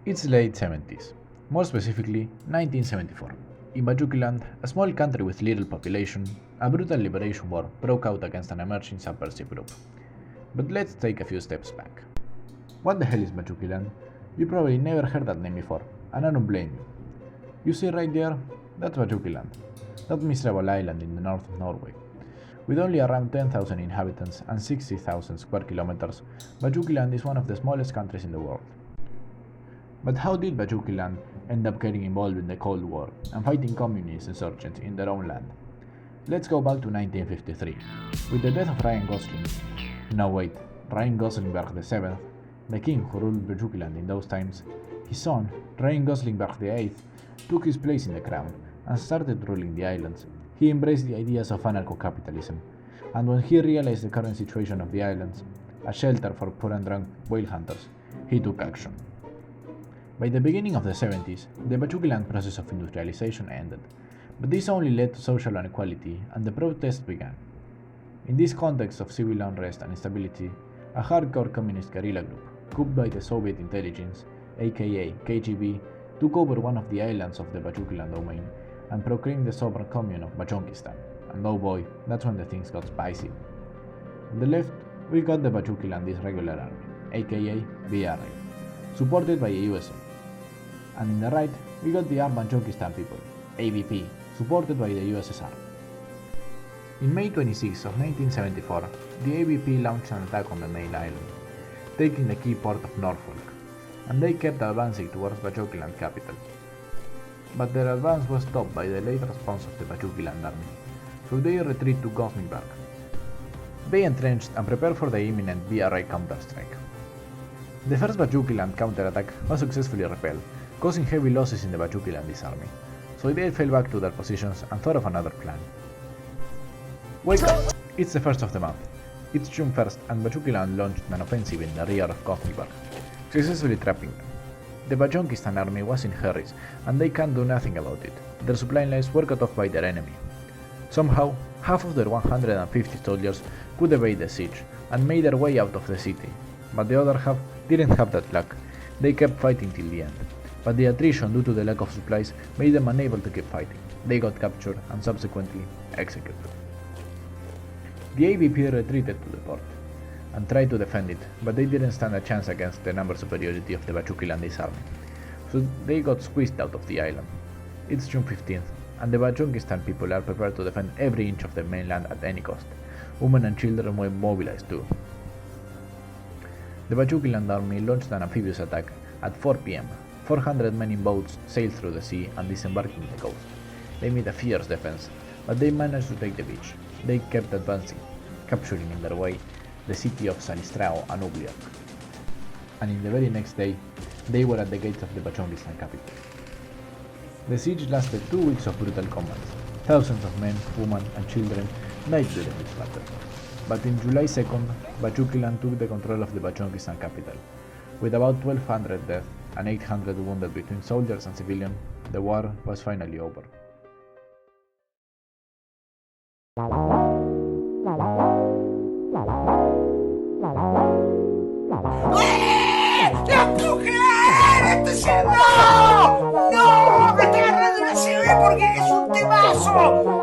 It's late 70s, more specifically 1974. In Bajookieland, a small country with little population, a brutal liberation war broke out against an emerging subversive group. But let's take a few steps back. What the hell is Bajookieland? You probably never heard that name before, and I don't blame you. You see right there? That's Bajookieland, that miserable island in the north of Norway. With only around 10,000 inhabitants and 60,000 square kilometers, Bajookieland is one of the smallest countries in the world. But how did Bajookieland end up getting involved in the Cold War and fighting communist insurgents in their own land? Let's go back to 1953, with the death of Ryan Gosling. No wait, Ryan Goslingberg VII, the king who ruled Bajookieland in those times. His son, Ryan Goslingberg VIII, took his place in the crown and started ruling the islands. He embraced the ideas of anarcho-capitalism, and when he realized the current situation of the islands, a shelter for poor and drunk whale hunters, he took action. By the beginning of the 70s, the Bajookieland process of industrialization ended, but this only led to social inequality and the protests began. In this context of civil unrest and instability, a hardcore communist guerrilla group, cooped by the Soviet intelligence, aka KGB, took over one of the islands of the Bajookieland domain and proclaimed the sovereign commune of Bajookistan. And oh boy, that's when the things got spicy. On the left, we got the Bajookielandese Regular Army, aka BRA, supported by the USA. And in the right, we got the Armed Bajookistan People, ABP, supported by the USSR. In May 26 of 1974, the ABP launched an attack on the main island, taking the key port of Norfolk, and they kept advancing towards Bajookieland capital. But their advance was stopped by the late response of the Bajookieland army, so they retreated to Gosningberg. They entrenched and prepared for the imminent BRA counterstrike. The first Bajookieland counterattack was successfully repelled, causing heavy losses in the Bajookielandese army, so they fell back to their positions and thought of another plan. Wake up! It's the first of the month. It's June 1st and Bajookieland launched an offensive in the rear of Gothenburg, successfully trapping them. The Bajookistan army was in hurries and they can't do nothing about it. Their supply lines were cut off by their enemy. Somehow, half of their 150 soldiers could evade the siege and made their way out of the city, but the other half didn't have that luck. They kept fighting till the end, but the attrition due to the lack of supplies made them unable to keep fighting. They got captured and subsequently executed. The ABP retreated to the port and tried to defend it, but they didn't stand a chance against the number superiority of the Bajookielandese army, so they got squeezed out of the island. It's June 15th, and the Bajookistan people are prepared to defend every inch of the mainland at any cost. Women and children were mobilized too. The Bajookieland army launched an amphibious attack at 4 p.m. 400 men in boats sailed through the sea and disembarked on the coast. They made a fierce defense, but they managed to take the beach. They kept advancing, capturing in their way the city of Salistrao and Ubliak. And in the very next day, they were at the gates of the Bajookistan capital. The siege lasted 2 weeks of brutal combat. Thousands of men, women and children died during this battle. But in July 2nd, Bajookieland took the control of the Bajookistan capital. With about 1,200 dead and 800 wounded between soldiers and civilians, the war was finally over. ¡No puedo creer! ¡No! ¡No! ¡Me estás agarrando una CB porque es un temazo!